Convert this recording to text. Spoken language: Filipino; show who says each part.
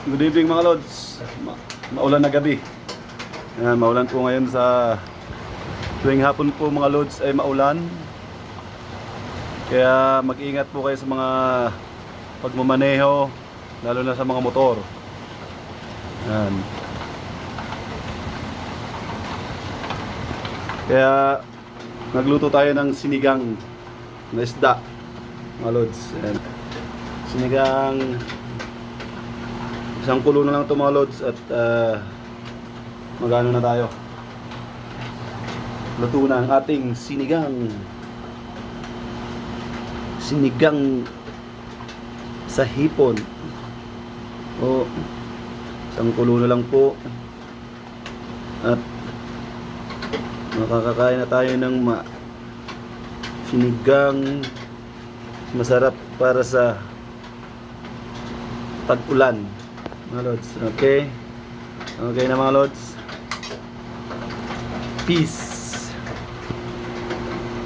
Speaker 1: Good evening mga lods. Maulan na gabi. Ayan, maulan po ngayon sa tuwing hapon po mga lods ay maulan. Kaya mag-ingat po kayo sa mga pagmamaneho, lalo na sa mga motor. Ayan. Kaya nagluto tayo ng sinigang na isda mga lods. Ayan. Sinigang, isang kulo na lang ito mga lods at magano na tayo. Luto na ang ating sinigang. Sinigang sa hipon. O, isang kulo na lang po. At makakakain na tayo ng sinigang masarap para sa tag-ulan mga lods. Okay? Okay na mga lods. Peace.